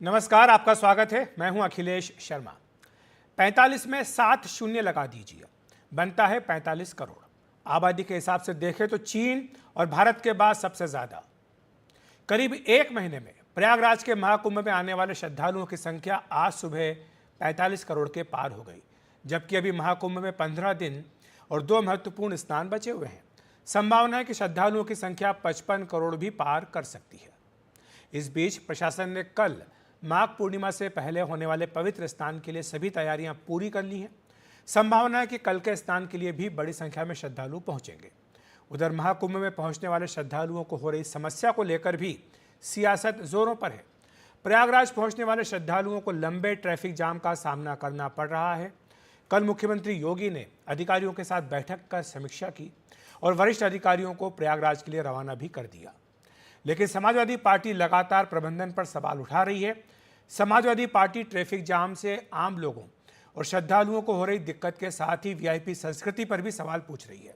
नमस्कार, आपका स्वागत है। मैं हूं अखिलेश शर्मा। 45 में 7 शून्य लगा दीजिए, बनता है 45 करोड़। आबादी के हिसाब से देखें तो चीन और भारत के बाद सबसे ज्यादा। करीब एक महीने में प्रयागराज के महाकुंभ में आने वाले श्रद्धालुओं की संख्या आज सुबह 45 करोड़ के पार हो गई, जबकि अभी महाकुंभ में 15 दिन और 2 महत्वपूर्ण स्नान बचे हुए हैं। संभावना है कि श्रद्धालुओं की संख्या 55 करोड़ भी पार कर सकती है। इस बीच प्रशासन ने कल माघ पूर्णिमा से पहले होने वाले पवित्र स्नान के लिए सभी तैयारियां पूरी कर ली हैं। संभावना है कि कल के स्नान के लिए भी बड़ी संख्या में श्रद्धालु पहुंचेंगे। उधर महाकुंभ में पहुंचने वाले श्रद्धालुओं को हो रही समस्या को लेकर भी सियासत जोरों पर है। प्रयागराज पहुंचने वाले श्रद्धालुओं को लंबे ट्रैफिक जाम का सामना करना पड़ रहा है। कल मुख्यमंत्री योगी ने अधिकारियों के साथ बैठक कर समीक्षा की और वरिष्ठ अधिकारियों को प्रयागराज के लिए रवाना भी कर दिया। लेकिन समाजवादी पार्टी लगातार प्रबंधन पर सवाल उठा रही है। समाजवादी पार्टी ट्रैफिक जाम से आम लोगों और श्रद्धालुओं को हो रही दिक्कत के साथ ही वीआईपी संस्कृति पर भी सवाल पूछ रही है।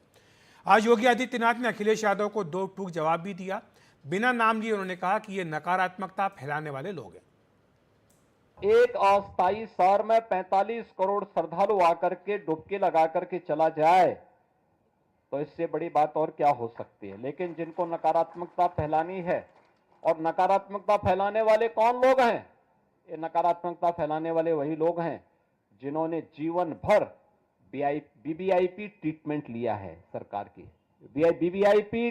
आज योगी आदित्यनाथ ने अखिलेश यादव को दो टूक जवाब भी दिया। बिना नाम लिए उन्होंने कहा कि ये नकारात्मकता फैलाने वाले लोग हैं। एक अस्थायी शहर में 45 करोड़ श्रद्धालु आकर के डुबकी लगा करके चला जाए तो इससे बड़ी बात और क्या हो सकती है। लेकिन जिनको नकारात्मकता फैलानी है, और नकारात्मकता फैलाने वाले कौन लोग हैं? ये नकारात्मकता फैलाने वाले वही लोग हैं जिन्होंने जीवन भर बीबीआईपी ट्रीटमेंट लिया है, सरकार की बीबीआईपी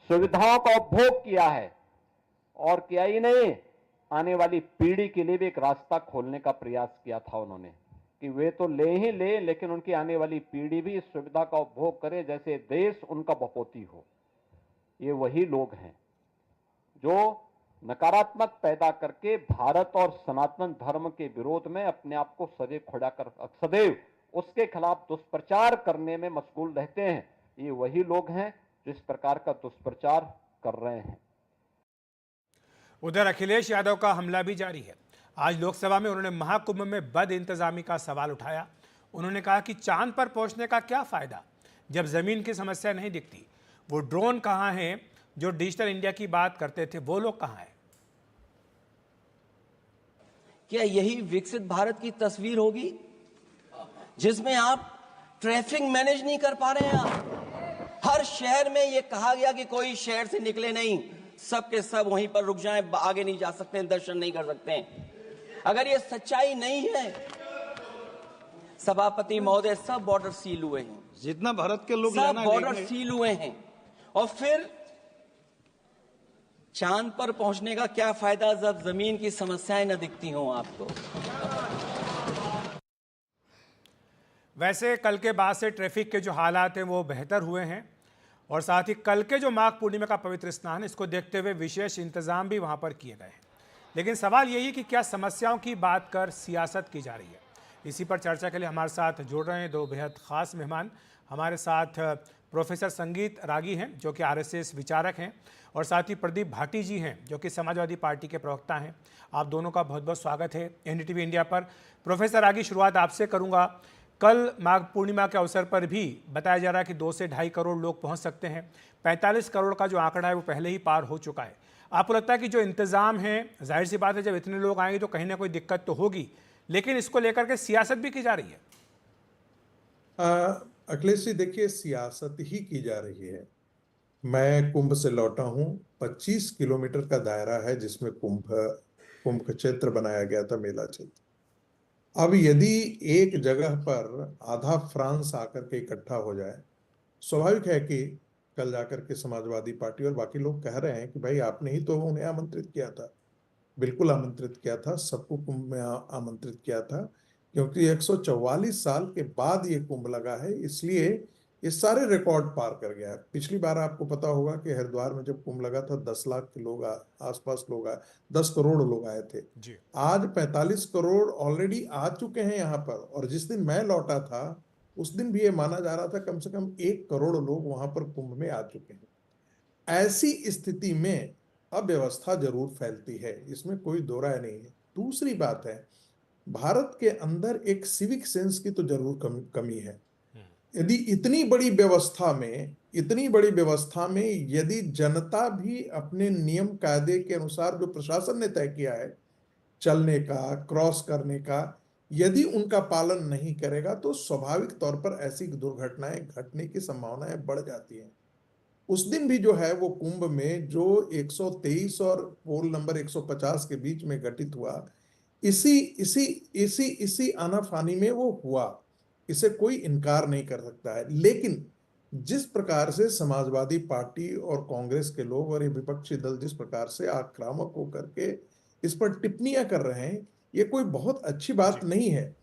सुविधाओं का उपभोग किया है, और किया ही नहीं, आने वाली पीढ़ी के लिए भी एक रास्ता खोलने का प्रयास किया था उन्होंने कि वे तो ले ही ले, लेकिन उनकी आने वाली पीढ़ी भी इस सुविधा का उपभोग करे जैसे देश उनका बपोती हो। ये वही लोग हैं जो नकारात्मक पैदा करके भारत और सनातन धर्म के विरोध में अपने आप को सदैव उसके खिलाफ दुष्प्रचार करने में मशगूल रहते हैं। ये वही लोग हैं जो इस प्रकार का दुष्प्रचार कर रहे हैं। उधर अखिलेश यादव का हमला भी जारी है। आज लोकसभा में उन्होंने महाकुंभ में बद इंतजामी का सवाल उठाया। उन्होंने कहा कि चांद पर पहुंचने का क्या फायदा जब जमीन की समस्या नहीं दिखती। वो ड्रोन कहां हैं जो डिजिटल इंडिया की बात करते थे, वो लोग कहां हैं? क्या यही विकसित भारत की तस्वीर होगी जिसमें आप ट्रैफिक मैनेज नहीं कर पा रहे हैं? आप हर शहर में यह कहा गया कि कोई शहर से निकले नहीं, सब के सब वहीं पर रुक जाएं, आगे नहीं जा सकते, दर्शन नहीं कर सकते। अगर ये सच्चाई नहीं है, सभापति महोदय, सब बॉर्डर सील हुए हैं, जितना भारत के लोग सब बॉर्डर सील हुए हैं, और फिर चांद पर पहुंचने का क्या फायदा जब जमीन की समस्याएं न दिखती हों आपको? वैसे कल के बाद से ट्रैफिक के जो हालात हैं वो बेहतर हुए हैं, और साथ ही कल के जो माघ पूर्णिमा का पवित्र स्नान, इसको देखते हुए विशेष इंतजाम भी वहां पर किए गए हैं। लेकिन सवाल यही है कि क्या समस्याओं की बात कर सियासत की जा रही है? इसी पर चर्चा के लिए हमारे साथ जुड़ रहे हैं दो बेहद खास मेहमान। हमारे साथ प्रोफेसर संगीत रागी हैं जो कि आरएसएस विचारक हैं, और साथ ही प्रदीप भाटी जी हैं जो कि समाजवादी पार्टी के प्रवक्ता हैं। आप दोनों का बहुत बहुत स्वागत है एनडीटीवी इंडिया पर। प्रोफेसर रागी, शुरुआत आपसे करूंगा। कल माघ पूर्णिमा के अवसर पर भी बताया जा रहा है कि 2 से 2.5 करोड़ लोग पहुंच सकते हैं। 45 करोड़ का जो आंकड़ा है वो पहले ही पार हो चुका है। आपको लगता है कि जो इंतजाम है, जाहिर सी बात है जब इतने लोग आएंगे तो कहीं ना कोई दिक्कत तो होगी, लेकिन इसको लेकर के सियासत भी की जा रही है? अखिलेश जी, देखिए, सियासत ही की जा रही है। मैं कुंभ से लौटा हूं। 25 किलोमीटर का दायरा है जिसमें कुंभ का क्षेत्र बनाया गया था, मेला क्षेत्र। अब यदि एक जगह पर आधा फ्रांस आकर के इकट्ठा हो जाए, स्वाभाविक है कि कल जाकर के समाजवादी पार्टी और बाकी लोग कह रहे हैं कि भाई आपने ही तो उन्हें आमंत्रित किया था। बिल्कुल आमंत्रित किया था, सबको कुंभ में आमंत्रित किया था, क्योंकि 144 साल के बाद ये कुंभ लगा है, इसलिए ये सारे रिकॉर्ड पार कर गया है। पिछली बार आपको पता होगा कि हरिद्वार में जब कुंभ लगा था 10 लाख के लोग आसपास लोग आए, 10 करोड़ लोग आए थे जी। आज 45 करोड़ ऑलरेडी आ चुके हैं यहाँ पर। और जिस दिन मैं लौटा था उस दिन भी ये माना जा रहा था कम से कम 1 करोड़ लोग वहां पर कुंभ में आ चुके हैं। ऐसी स्थिति में अव्यवस्था जरूर फैलती है, इसमें कोई दो राय नहीं है। दूसरी बात है, भारत के अंदर एक सिविक सेंस की तो जरूर कमी है। यदि इतनी बड़ी व्यवस्था में यदि जनता भी अपने नियम कायदे के अनुसार जो प्रशासन ने तय किया है चलने का, क्रॉस करने का, यदि उनका पालन नहीं करेगा तो स्वाभाविक तौर पर ऐसी दुर्घटनाएं घटने की संभावनाएं बढ़ जाती हैं। उस दिन भी जो है वो कुंभ में जो 123 और पोल नंबर 150 के बीच में घटित हुआ, इसी इसी इसी इसी आनाफानी में वो हुआ, इसे कोई इनकार नहीं कर सकता है। लेकिन जिस प्रकार से समाजवादी पार्टी और कांग्रेस के लोग और ये विपक्षी दल जिस प्रकार से आक्रामक होकर के इस पर टिप्पणियां कर रहे हैं, ये कोई बहुत अच्छी बात नहीं है।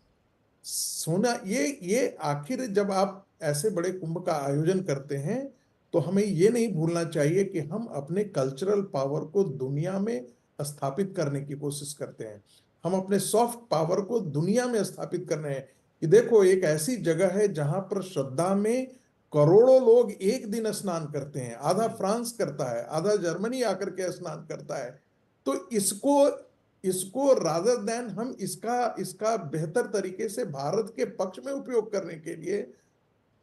सोना ये आखिर जब आप ऐसे बड़े कुंभ का आयोजन करते हैं तो हमें ये नहीं भूलना चाहिए कि हम अपने कल्चरल पावर को दुनिया में स्थापित करने की कोशिश करते हैं। हम अपने सॉफ्ट पावर को दुनिया में स्थापित कर रहे हैं कि देखो एक ऐसी जगह है जहां पर श्रद्धा में करोड़ों लोग एक दिन स्नान करते हैं, आधा फ्रांस करता है, आधा जर्मनी आकर के स्नान करता है। तो इसको रादर देन हम इसका बेहतर तरीके से भारत के पक्ष में उपयोग करने के लिए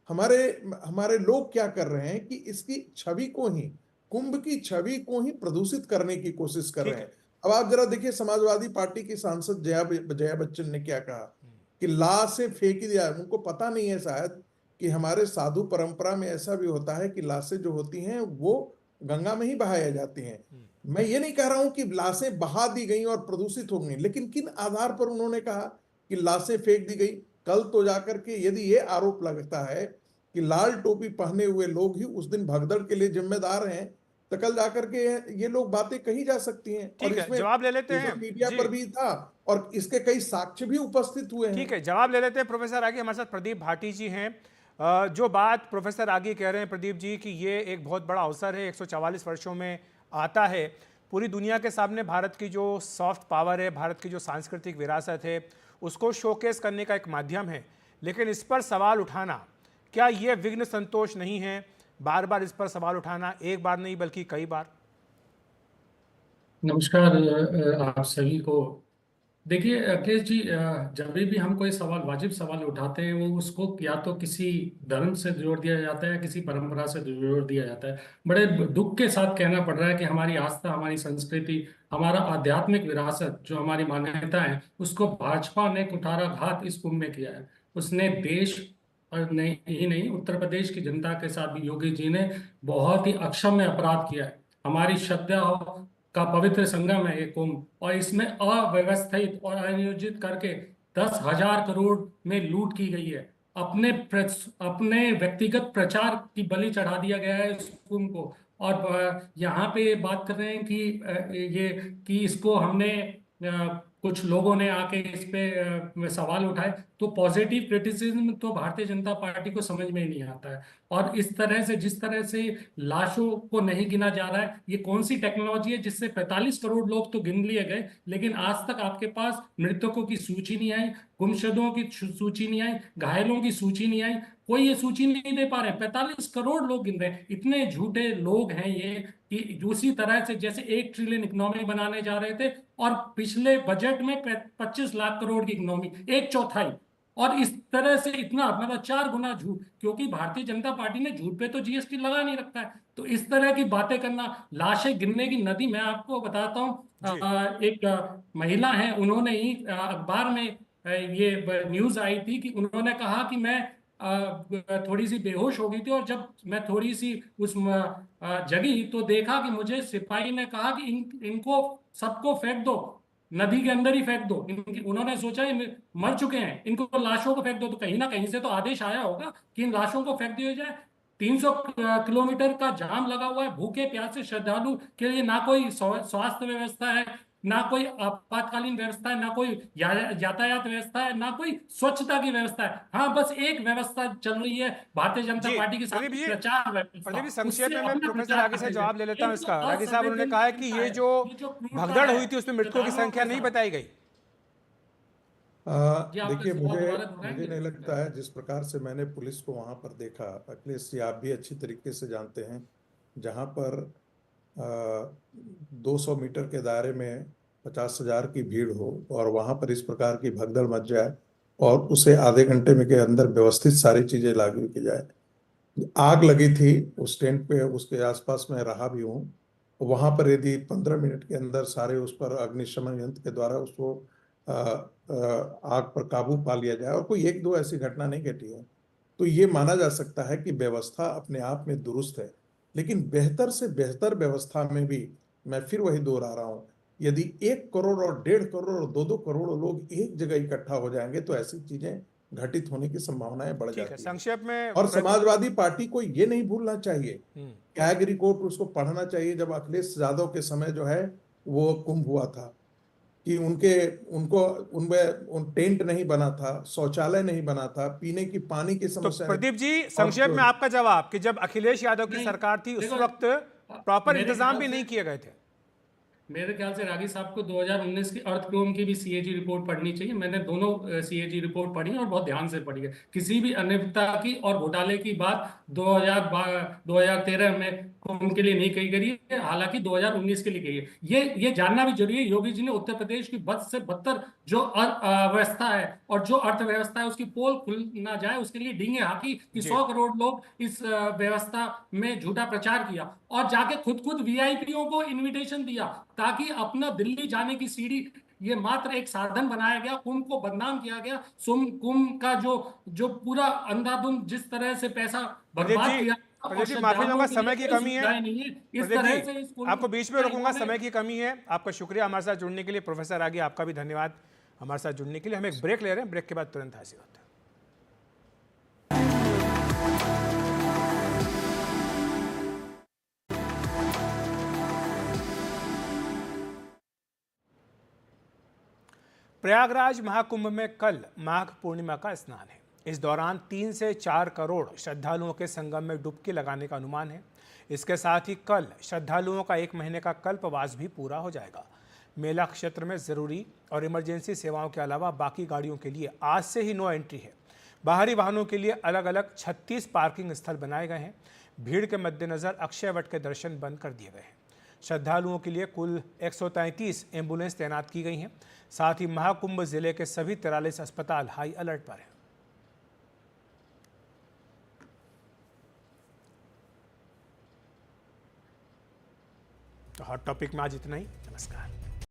हमारे लोग क्या कर रहे हैं कि इसकी छवि को ही, कुंभ की छवि को ही प्रदूषित करने की कोशिश कर रहे हैं। अब आप जरा देखिए समाजवादी पार्टी की सांसद जया बच्चन ने क्या कहा कि लाशें फेंक दिया। उनको पता नहीं है शायद कि हमारे साधु परंपरा में ऐसा भी होता है कि लाशें जो होती हैं वो गंगा में ही बहाया जाती हैं। मैं ये नहीं कह रहा हूं कि लाशें बहा दी गई और प्रदूषित हो गई, लेकिन किन आधार पर उन्होंने कहा कि लाशें फेंक दी गई? कल तो जाकर के यदि ये आरोप लगता है कि लाल टोपी पहने हुए लोग ही उस दिन भगदड़ के लिए जिम्मेदार हैं, तो कल जाकर के ये लोग बातें कही जा सकती हैं। और ठीक है, इसमें जवाब ले लेते हैं मीडिया जी। पर भी था और इसके कई साक्ष्य भी उपस्थित हुए हैं। ठीक है, जवाब ले लेते हैं। प्रोफेसर आगे हमारे साथ प्रदीप भाटी जी हैं। जो बात प्रोफेसर आगे कह रहे हैं प्रदीप जी कि ये एक बहुत बड़ा अवसर है, 144 वर्षों में आता है, पूरी दुनिया के सामने भारत की जो सॉफ्ट पावर है, भारत की जो सांस्कृतिक विरासत है, उसको शोकेस करने का एक माध्यम है। लेकिन इस पर सवाल उठाना, क्या ये विघ्न संतोष नहीं है? बार बार इस पर सवाल उठाना, एक बार नहीं बल्कि कई बार। नमस्कार आप सभी को। देखिए अखिलेश जी, जब भी हम कोई सवाल, वाजिब सवाल उठाते हैं, वो उसको या तो किसी धर्म से जोड़ दिया जाता है, किसी परंपरा से जोड़ दिया जाता है। बड़े दुख के साथ कहना पड़ रहा है कि हमारी आस्था, हमारी संस्कृति, हमारा आध्यात्मिक विरासत, जो हमारी मान्यता है, उसको भाजपा ने कुठाराघात इस कुंभ में किया है। उसने देश और नहीं उत्तर प्रदेश की जनता के साथ भी योगी जी ने बहुत ही अक्षम्य अपराध किया है। हमारी श्रद्धा का पवित्र संगम है ये कुंभ, और इसमें अव्यवस्थित और अनियोजित करके 10,000 करोड़ में लूट की गई है। अपने व्यक्तिगत प्रचार की बलि चढ़ा दिया गया है इस कुंभ को। और यहाँ पे बात कर रहे हैं कि ये कि इसको हमने कुछ लोगों ने आके इस पे सवाल उठाए, तो पॉजिटिव क्रिटिसिज्म तो भारतीय जनता पार्टी को समझ में ही नहीं आता है। और इस तरह से, जिस तरह से लाशों को नहीं गिना जा रहा है, ये कौन सी टेक्नोलॉजी है जिससे 45 करोड़ लोग तो गिन लिए गए, लेकिन आज तक आपके पास मृतकों की सूची नहीं आई, गुमशुदों की सूची नहीं आई, घायलों की सूची नहीं आई, कोई ये सूची नहीं दे पा रहे। 45 करोड़ लोग गिन रहे हैं। इतने झूठे लोग हैं ये कि उसी तरह से जैसे 1 ट्रिलियन इकोनॉमी बनाने जा रहे थे, और पिछले बजट में 25 लाख करोड़ की इकोनॉमी, 1/4। और इस तरह से इतना, मतलब 4 गुना झूठ, क्योंकि भारतीय जनता पार्टी ने झूठ पे तो जीएसटी लगा नहीं रखा है। तो इस तरह की बातें करना, लाशें गिनने की नदी, मैं आपको बताता हूँ, एक महिला है, उन्होंने ही अखबार में ये न्यूज आई थी कि उन्होंने कहा कि मैं थोड़ी सी बेहोश हो गई थी, और जब मैं थोड़ी सी उस जगी तो देखा कि मुझे सिपाही ने कहा कि इनको सबको फेंक दो, नदी के अंदर ही फेंक दो। उन्होंने सोचा ये मर चुके हैं, इनको लाशों को फेंक दो। तो कहीं ना कहीं से तो आदेश आया होगा कि इन लाशों को फेंक दिया जाए। 300 किलोमीटर का जाम लगा हुआ है। भूखे प्यासे श्रद्धालु के लिए ना कोई स्वास्थ्य व्यवस्था है, ना कोई आपातकालीन व्यवस्था है, ना कोई यातायात व्यवस्था है, ना कोई स्वच्छता की व्यवस्था है। हाँ, बस एक व्यवस्था चल रही है भारतीय जनता पार्टी के साथ, प्रचार व्यवस्था। प्रदीप जी, संक्षेप में मैं प्रोफेसर आगे से जवाब ले लेता हूँ इसका। रागी साहब, उन्होंने कहा है कि ये जो भगदड़ हुई थी उसमें मृतकों की संख्या नहीं बताई गई। देखिए, मुझे नहीं लगता है, जिस प्रकार से मैंने पुलिस को वहां पर देखा, अखिलेश जी आप भी अच्छी तरीके से जानते हैं, जहां पर 200 मीटर के दायरे में 50,000 की भीड़ हो और वहां पर इस प्रकार की भगदड़ मच जाए और उसे आधे घंटे में के अंदर व्यवस्थित सारी चीजें लागू की जाए। आग लगी थी उस टेंट पे, उसके आसपास मैं रहा भी हूँ। वहां पर यदि 15 मिनट के अंदर सारे उस पर अग्निशमन यंत्र के द्वारा उसको आग पर काबू पा लिया जाए और कोई एक दो ऐसी घटना नहीं घटी है, तो ये माना जा सकता है कि व्यवस्था अपने आप में दुरुस्त है। लेकिन बेहतर से बेहतर व्यवस्था में भी मैं फिर वही दोहरा रहा हूं, यदि 1 करोड़ और 1.5 करोड़ और 2-2 करोड़ लोग एक जगह इकट्ठा हो जाएंगे तो ऐसी चीजें घटित होने की संभावनाएं बढ़ ठीक है, जाती है। संक्षेप में और समाजवादी पार्टी को ये नहीं भूलना चाहिए, हम्म, कैग रिपोर्ट उसको पढ़ना चाहिए। जब अखिलेश यादव के समय जो है वो कुंभ हुआ था कि उनको उनमें उन टेंट नहीं बना था, शौचालय नहीं बना था, पीने की पानी की तो समस्या नहीं। प्रदीप जी, और संक्षेप में आपका जवाब कि जब अखिलेश यादव की नहीं, सरकार थी उस देखो, वक्त प्रॉपर मेरे इंतजाम ख्याल भी से नहीं किए गए थे। मेरे ख्याल से रागी साहब को 2019 की अर्थक्वेम की भी सीएजी रिपोर्ट पढ़नी चाहिए। मैंने दोनों सीएजी रिपोर्ट पढ़ी है और बहुत ध्यान से पढ़ी है। किसी भी अनियमितता की और घोटाले की बात 2013 में कुंभ के लिए नहीं कही गई है, हालांकि 2019 के लिए कही है। ये जानना भी जरूरी है, योगी जी ने उत्तर प्रदेश की बद से बदतर जो अव्यवस्था है और जो अर्थव्यवस्था है उसकी पोल खुल ना जाए उसके लिए डींगे हाँकी कि जी 100 करोड़ लोग इस व्यवस्था में झूठा प्रचार किया और जाके खुद वीआईपीओ को इनविटेशन दिया ताकि अपना दिल्ली जाने की सीढ़ी ये मात्र एक साधन बनाया गया, कुंभ को बदनाम किया गया। कुंभ का जो पूरा अंधाधुंध जिस तरह से पैसा प्रदीप बर्बाद जी, किया और प्रदीप जी माफी श्रद्धालुओं चाहूंगा, के लिए समय की कोई कमी है। सुविधाएं नहीं है। इस प्रदीप तरह जी, से इस आपको बीच में रोकूंगा, इन्होंने समय की कमी है। आपका शुक्रिया हमारे साथ जुड़ने के लिए। प्रोफेसर आगे आपका भी धन्यवाद हमारे साथ जुड़ने के लिए। हम एक ब्रेक ले रहे हैं, ब्रेक के बाद तुरंत हाजिर होते हैं। प्रयागराज महाकुंभ में कल माघ पूर्णिमा का स्नान है। इस दौरान 3 से 4 करोड़ श्रद्धालुओं के संगम में डुबकी लगाने का अनुमान है। इसके साथ ही कल श्रद्धालुओं का 1 महीने का कल्पवास भी पूरा हो जाएगा। मेला क्षेत्र में जरूरी और इमरजेंसी सेवाओं के अलावा बाकी गाड़ियों के लिए आज से ही नो एंट्री है। बाहरी वाहनों के लिए अलग अलग 36 पार्किंग स्थल बनाए गए हैं। भीड़ के मद्देनजर अक्षय वट के दर्शन बंद कर दिए गए हैं। श्रद्धालुओं के लिए कुल 133 एम्बुलेंस तैनात की गई हैं। साथ ही महाकुंभ जिले के सभी 43 अस्पताल हाई अलर्ट पर हैं। तो हॉट टॉपिक में आज इतना ही। नमस्कार।